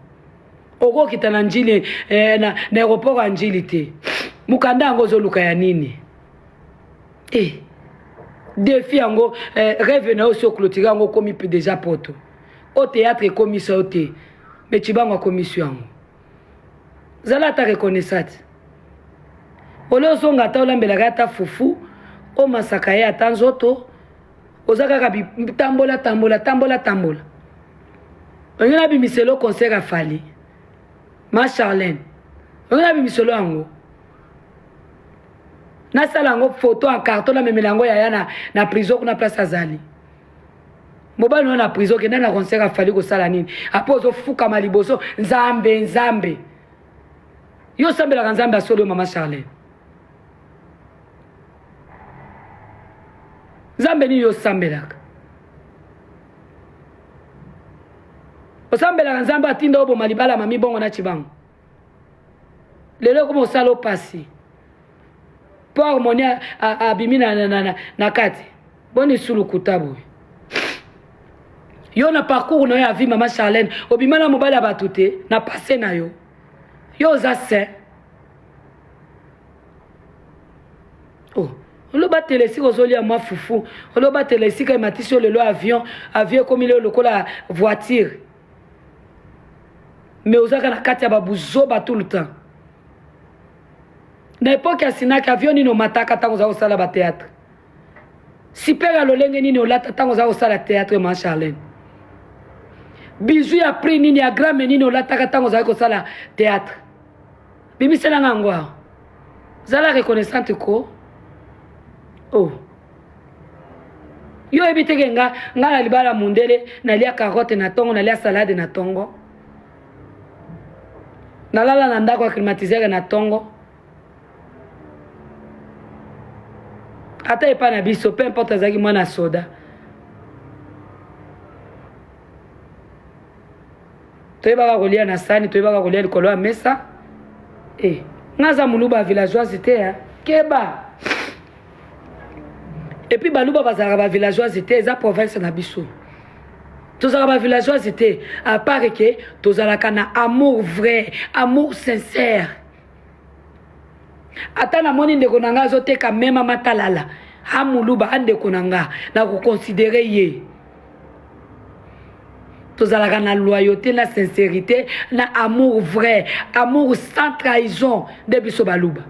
oko kitana njili na aéroport njili te mukande ngo zo luka ya nini défi ngo rêve na oso clôturer ngo komi déjà poto au théâtre commission ote mais tu bango commission zala ta reconnaissance ole zonga ta olambela gata fufu o masaka ya tanzoto ozaka ka tambola ongena bi miselo concert a fali ma Charlène ongena bi miselo ango na sala ngo photo en carton na memelango ya na prison kuna place azali mobali na prison ke na concert a fali ko sala nini apozo fuka maliboso nzambe yo sambela ka nzambe asolo mama Charlène nzambe ni yo sambela osambela ka nzambe atinda obo malibala mami bongo na chibango lelo ko mosalo pasi por monia abimi na kati boni sulu kutabu yo na parcours no ya vie mama Charlène obimana mobali abatute na passé na yo za se oloba telesi kozolia mwa fufu oloba telesi ka matisi lelo avion comme le lokola voiture mais ozaka na kati ya babuzoba tout le temps na époque ya sinaka avion nino mataka tango za osala ba théâtre sipera lolenge nini olata tango za osala théâtre ma Charlène bijou ya prix nini ya gramme nini olata tango za osala théâtre bimisela ngangwa zala reconnaissante ko yo ebiteke nga na libala mundele nalia carotte na tongo nalia salade na tongo nalala na ndako ya climatiseur na tongo ata epa na biso peu importe azaki mwana soda toyebaka kolia na sani toyebaka kolia likolo ya mesa ngaza muluba villageoise te keba et puis baluba bazalaka ba villageoise te eza province na biso tozalaka ba villageoise te à part que tozalaka na amour vrai amour sincère ata na moni ndeko na nga azoteka mema matalala amuluba andeko na nga na koconsidere ye tozalaka na loyauté na sincérité na amour vrai amour sans trahison de biso baluba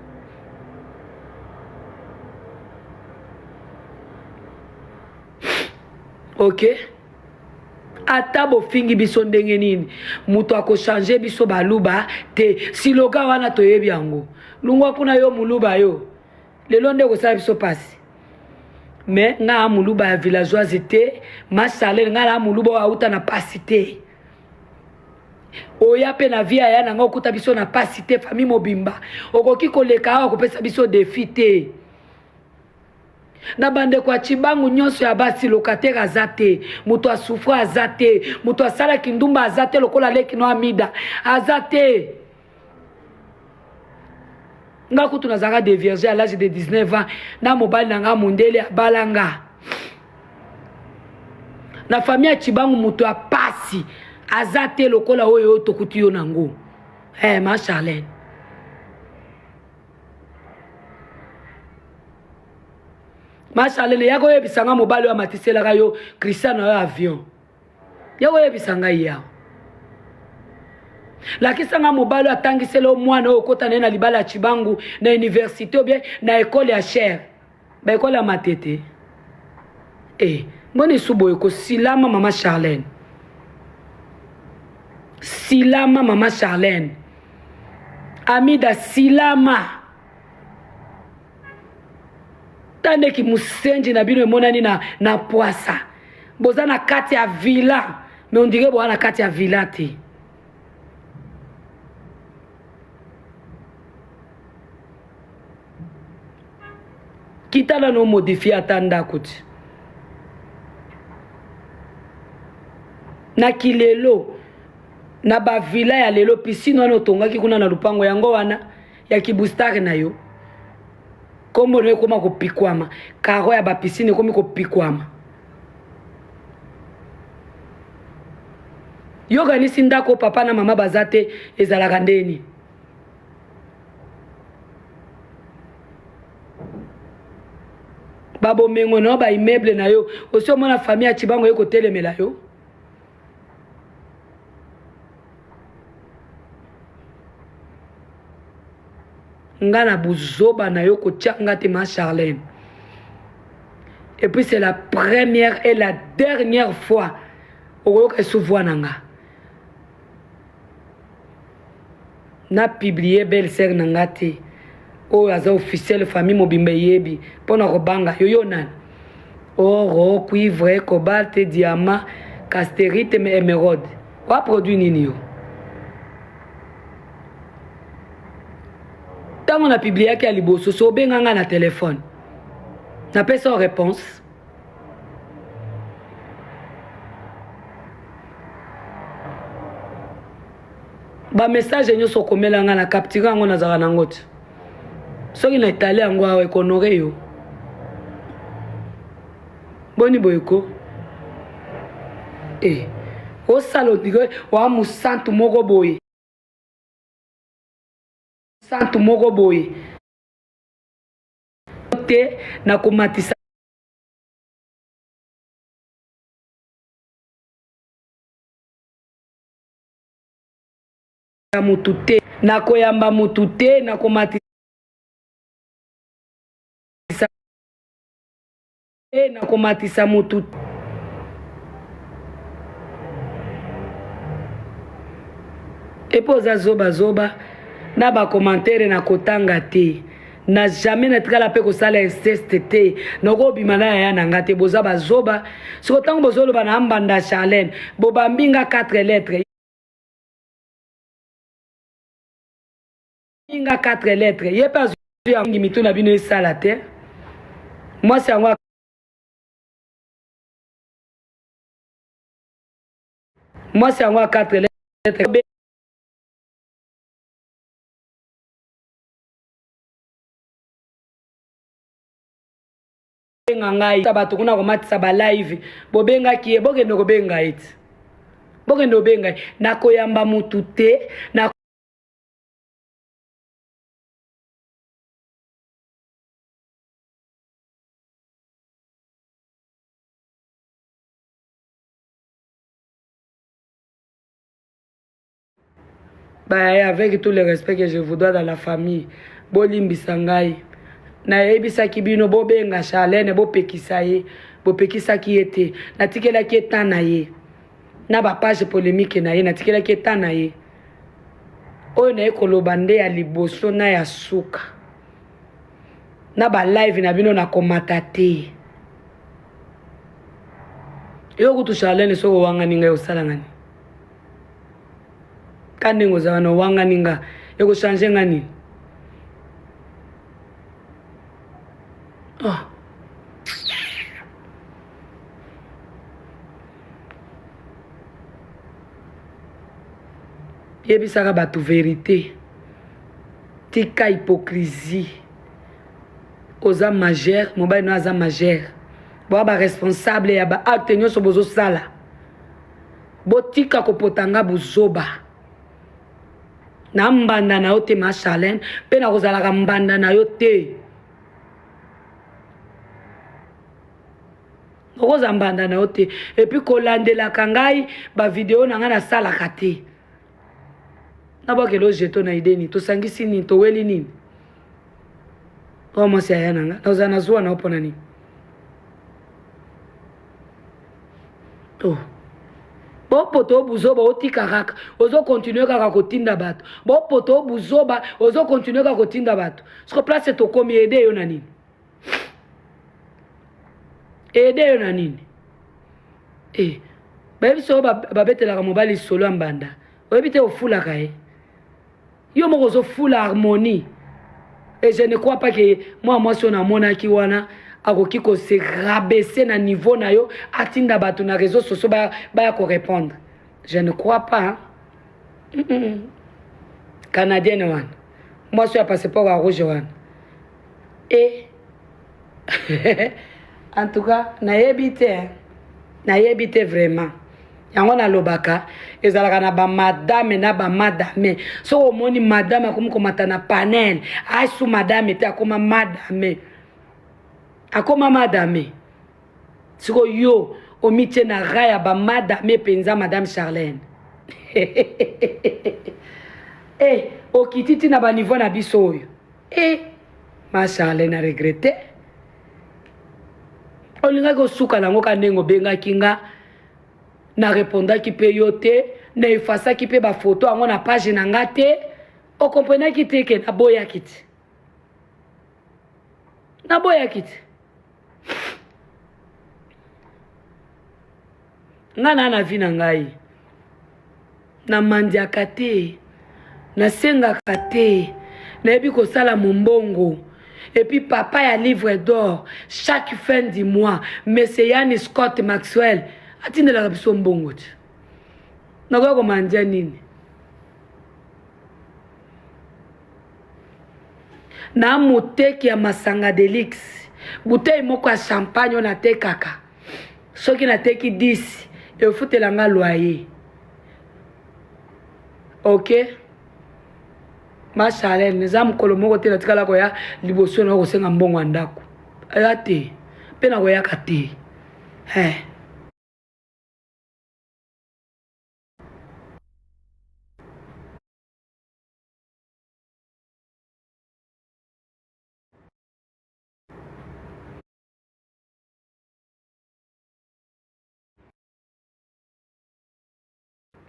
ok ata bofingi biso ndenge nini mutu akochange biso baluba te siloga wana toyebi yango lungwa kuna yo muluba yo lelo nde kosala biso pasi mais nga muluba ya villageoise te ma Charlène nga la muluba wa uta na pasi te oya pe na vie aya nanga okuta biso na pasi te famille mobimba okoki koleka awa kopesa biso défi te na bandeko ya Chibangu nyonso ya basi locataire aza te moto asouffre aza te moto asalaki ndumba aza te lokola leki no Amida aza te nga kutu nazalaka dévierge à l'âge de 19 ans na mobali nanga mondele abalanga na famille ya Chibangu moto ya pasi aza te lokola oyo tokuti yo nango ma Charlène ya koyebisanga mobali oyo amatiselaka yo Cristiano yo avion ya koyebisanga ya lakisanga mobali oyo atangisela mwana oyo okota naye na libala ya Chibangu na université ou bien na ekole ya Cher ba ekole ya Matete mboni suboyo kosilama mama Charlène silama mama Charlène Amida silama tande ki musenji na bino emonani na poasa boza na kati ya villa mais on dirait boza na kati ya villa te kitala no modifie atanda kuti na kilelo na ba villa ya lelo piscine wana otongaki kuna na lupango yango wana ya kibustari na yo kombo ne koma kopikwama karo ya ba piscine komi kopikwama yoga ni sindako papa na mama bazate ezalaka ndeni babo mengo na ba immeuble na yo osi omona famille ya Chibangu yeko telemela yo ngana buzoba na yo kotianga te ma Charlène et puis c'est la première et la dernière fois okoyoka souvoir nanga na publier belle sœur nanga te oyo aza officiel famille mobimba yebi mpona kobanga yoyo nani oro cuivre cobalt diamant casterite émeraude wa produit nini yo tango na publiaki ya liboso so obenganga na telefone napesa réponse ba message nyonso komelanga na capture yango nazala nango te soki na itali yango awa ekonore yo boni boyeko osala ondike wa musantu moko boye santu moko boye te na komatisa mutu te na koyamba mutu te na komatisa na komatisa mutu epo oza zoba na ba commentaire na kotanga te na jamais na tikala pe ko sala inceste te noko bimana ya nanga te boza bazoba siko tango bozolo bana ambanda Charlène bo bambinga 4 lettres binga 4 lettres ye pas ya ngi mitu na bino esala te moi c'est moi c'est moi 4 lettres ngai bato kuna komatisa ba live bobenga ki bokende kobenga iti bokende obenga na koyamba mutu te na avec tout le respect que je vous dois dans la famille bolimbisa ngai na ebisaki bino bobenga Charlène bopekisa ye bopekisaki ye te natikelaki etan na ye na bapage polémique na ye natikelaki etan na ye oyo na ye koloba nde ya liboso na ya suka na balive na bino na komata te yo kutu Charlène soko wanga ninga osala ngani Kande ngoza na wanga ninga. Eko changer ngani. Oh. Yebisaka batu vérité. Tika hypocrisie. Oza majeur, mobile no aza majeur. Boa ba responsable ya ba acte nyonso bozo sala. Botika kopotanga buzoba. Na mbanda na yo te ma Charlène, pe na kozalaka mbanda na yo te. Okoza mbanda na yo te. Et puis kolandelaka ngai ba video na nga na salaka te. Na ba kelo jeto na ideni, to sangisi ni to weli nini. Omo se aya nanga, na uzana zuwa na opona nini. Oh. Bo poto buzoba otika kaka, ozo continuer kaka kotinda bato. Bo poto buzoba ozo continuer kaka kotinda bato. Siko place to komi ede yo na nini. Ede yo na nini. Bayebi so babetelaka mobali solo ambanda. Oyebi te ofulaka e. Yo moko zo fula harmonie. Et je ne crois pas que moi si on a mon aki wana akoki ko se rabaisser na niveau na yo atinda batu na réseaux sociaux ba ko répondre. Je ne crois pas. Canadienne wana. Moi je suis passeport à rouge wana. Et en tout cas, nayebi te vraiment. Yango na lobaka ezalaka na ba madame na ba madame. So omoni madame akomi komata na panel, aisu madame te akoma madame. Akoma madame. Siko yo omitie na raya ba madame penza madame Charlène. Okititi na ba niveau na biso oyo. Ma Charlène a regretté. Olinga ko suka nango kandengo benga kinga. Na réponda ki pe yo te, na efasa ki pe ba photo ango na page na nga te, o comprena ki te ke na boya kiti. Na boya kiti. Nga na vi na ngai. Na mandiaka te, na sengaka te, na ebi ko sala mombongo. Et puis papa ya livre d'or, chaque fin du mois, Monsieur Yann Scott Maxwell, atindela biso mbongo ti nakoya komandia nini na moteki ya masanga delix bouteille moko ya champagne on atekaka soki nateki 10 efutelanga loyer ok ma Charlène neza mokolo moko te natikala koya liboso na kosenga mbongo ya ndako aya te mpe nakoyaka te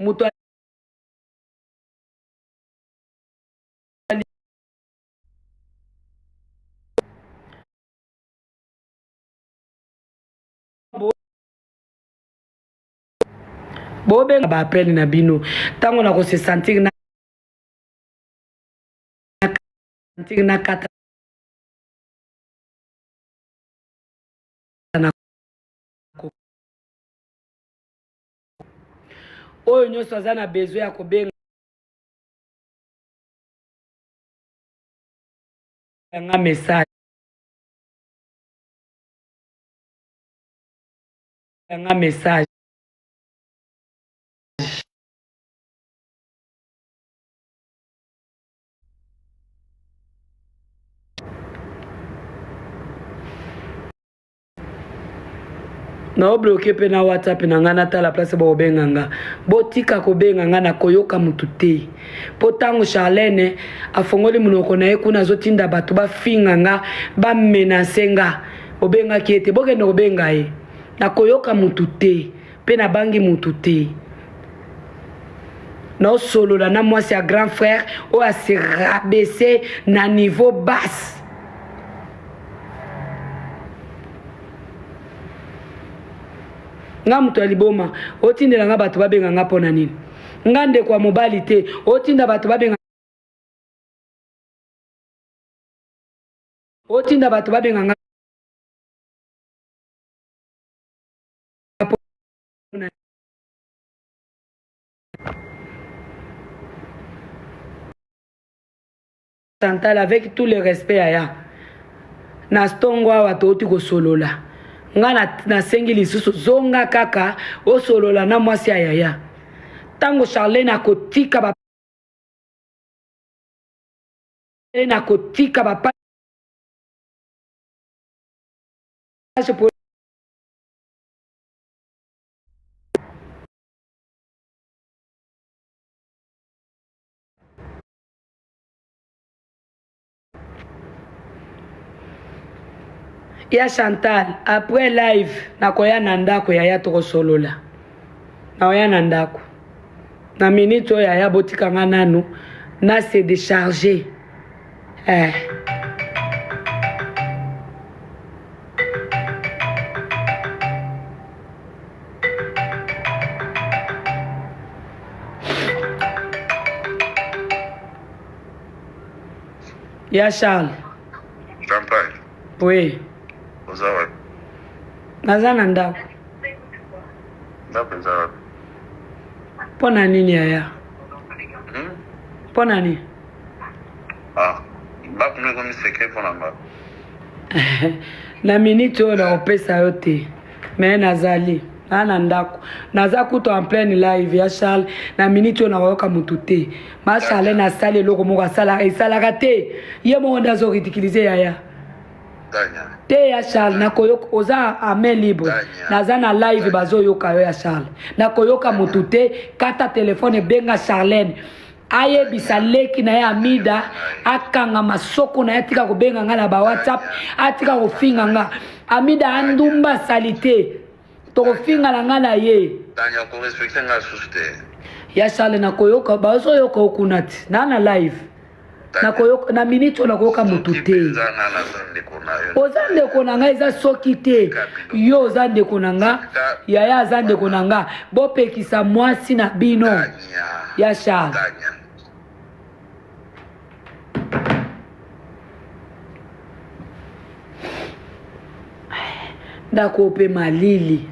mutu bobenga ba appel na bino tango na ko se sentir na kata na oyo nyonso aza na besoin ya kobenga nga message na obloqué pe na WhatsApp na nga nata la place ba obenga nga botika ko benga nga na koyoka mutu te po tango Charlène afongoli munoko na ye kuna zotinda bato ba finga nga ba menacer nga obenga kiete bokende obenga ye na koyoka mutu te pe na bangi mutu te na solo na moi c'est un grand frère ou à se rabaisser na niveau basse. Nga mutu aliboma otindela nga bato babenga nga pona nini ngande kwa mobali te otinda bato babenga nga Chantal avec tout le respect aya na stongo awa toti ko solola nga na sengi lisusu zonga kaka o solola na mwasi ayaya tango Charlène akotika ba ya Chantal après live nakoya na ndako yaya toko solola na oya na ndako na minute oyo yaya botika nga nanu na se décharger ya Charles. Chantal. Oui. Ozawa. Naza na ndako. Ndako nzawa. Pona nini yaya? Pona nini? Baku niko miseke pona mba. Na minute oyo na opesa yo te. Me nazali. Na ndako. Naza kuto en pleine live ya Charles. Na minute oyo na wayoka mutu te. Ma Charles na sali eloko moko asala. Esalaka te. Ye mo ndazo ridiciliser yaya. Te ya Charles na koyoka oza ame libre naza na live bazo yoka yo ya Charles na koyoka mutu te kata telefone benga Charlène aye bisaleki na ya Amida akanga masoko na yatika ko benga nga na ba WhatsApp atika ko finga nga Amida andumba salite to ko finga na nga na ye tanya ko respecter nga suste ya Charles na koyoka bazo yoka okunati na live na koyoka na minute na koyoka mutu te ozande konanga eza soki te yo ozande konanga yaya azande konanga bopekisa mwasi na bino ya Charles ndako pe malili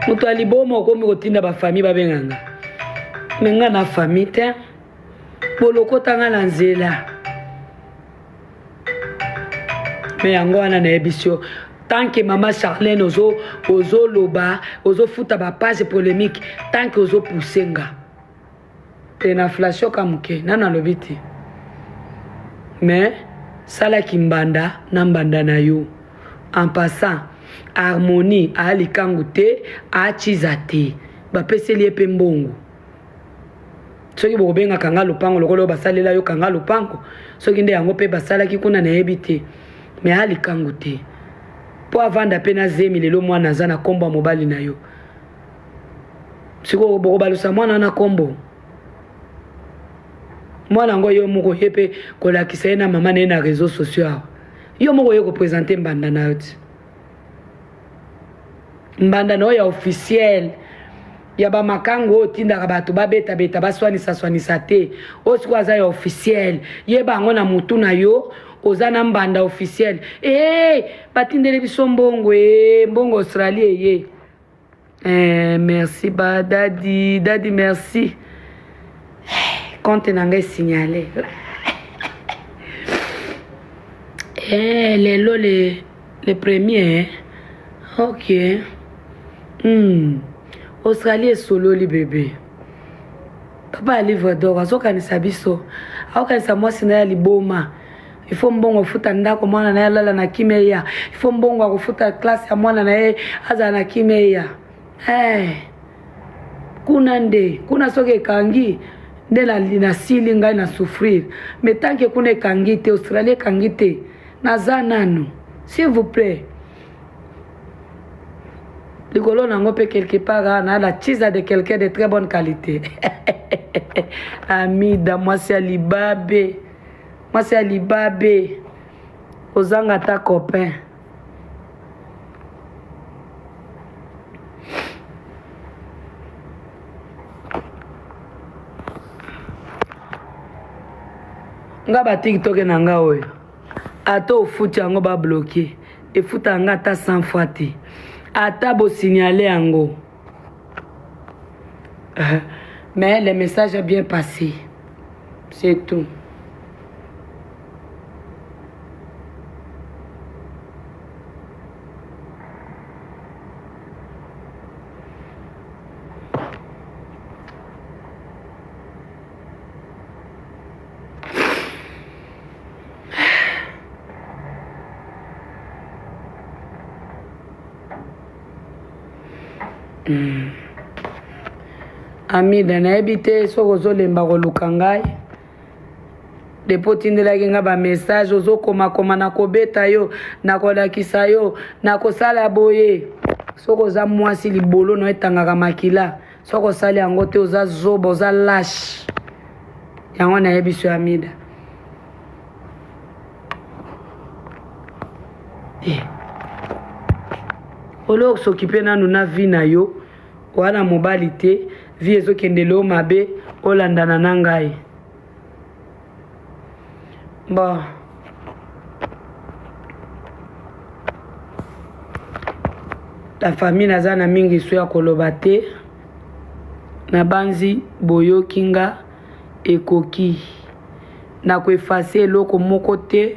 mutu alibomo okomi kotinda bafamille babenganga menga na famille te bolokotanga na nzela me yango wana nayebi yo tant que mama Charlène ozoloba ozofuta bapage polémique tant que ozopusenga te na flasho ka moke nano alobi te me salaki mbanda na mbanda na yo en passant harmonie alikangu te achiza te bapeseli epe mbongo soki bokobenga kanga lupango lokolo basalela yo kanga lupango soki nde yango pe basalaki kuna nayebi te me alikangu te po avanda pe na zemi lelo mwana aza na kombo ya mobali na yo siko bokobalusa mwana na kombo mwana yango yo moko ye pe kolakisa ye na mama na ye na réseaux sociaux awa yo moko ye kopresente mbanda na yo ti mbanda na oyo ya officiel ya bamakango oyo tindaka bato babeta baswanisa te oyo sikoyo aza ya officiel yeba yango na mutu na yo oza na mbanda officiel batindeli biso mbongo mbongo Australie merci ba dadi merci compte na ngai signalé lelo le premier ok Australie esololi bébé papa ya livre d'or azokanisa biso aokanisa mwasi na ya liboma ifo mbongo afuta ndako mwana na ye alala na kimeya ifo mbongo akufuta klase ya mwana na ye azala na kimeya kuna nde kuna soki ekangi nde nasili ngai na souffrir mais tant que kuna ekangi te Australie ekangi te naza nanu s'il vous plaît likolo nango pe quelque part na la chisa de quelqu'un de très bonne qualité Amida mwasi ya libabe ozanga ta copain. Nga ba TikTok na nga oyo. Ata ofuti yango ba bloqué. Efuta nga ta 100 fois te. Ata bo signaler yango. Mais le message a bien passé. C'est tout. Amida nayebi te soki ozolemba koluka ngai depo otindelaki nga bamessage ozokomakoma na kobeta yo na kolakisa yo na kosala boye soki oza mwasi libolo na etangaka makila soki osali yango te oza zoba oza lashe yango nayebi so Amida olo okosokipe nanu na vi na yo wana mobali te vi ezokendele o mabe olandana na ngai bon la famille naza na mingi so ya koloba te na banzi boyoki nga ekoki na koefase eloko moko te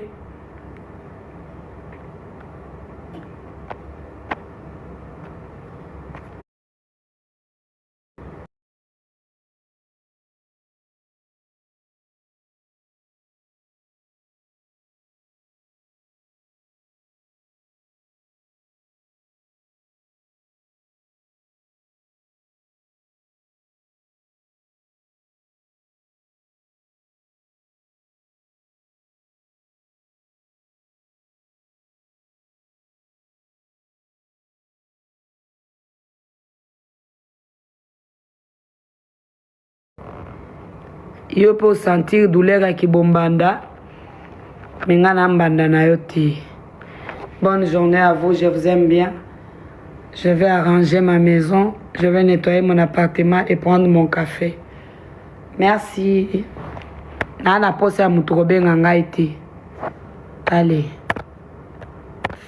yo peut sentir douleur à kibombanda mais ngana mbanda na yo ti. Bonne journée à vous, je vous aime bien. Je vais arranger ma maison, je vais nettoyer mon appartement et prendre mon café. Merci. Nana pose à mutrobe ngai ti. Allez.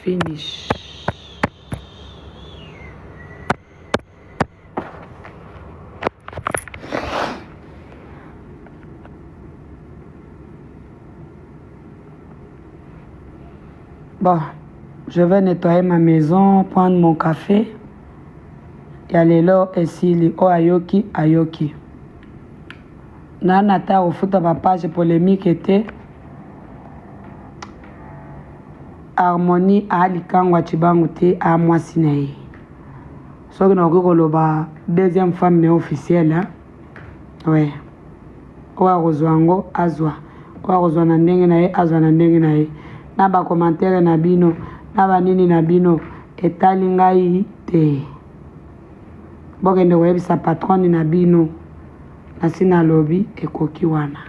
Finish. Bon, je vais nettoyer ma maison, prendre mon café. Et aller là, ici, o ayoki, ayoki. Nana au foot ma page polémique était harmonie à Alikangwa Chibangote à Mwasinae. Ce que nous avons deuxième femme mais officielle. Hein? Ouais. Oa Rozoango, Azwa. Oa Rozwana ndenge na ye, Azwa na ndenge na ye. Na ba commentaire na bino na ba nini na bino etali ngai te bokende koyebisa patron na bino na sina lobi ekoki wana.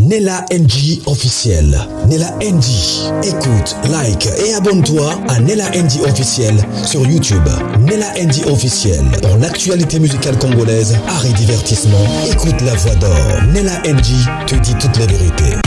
Nella NG officiel. Nella NG. Écoute, like et abonne-toi à Nella NG officiel sur YouTube. Nella NG officiel. Pour l'actualité musicale congolaise, art et divertissement, écoute la voix d'or. Nella NG te dit toutes les vérités.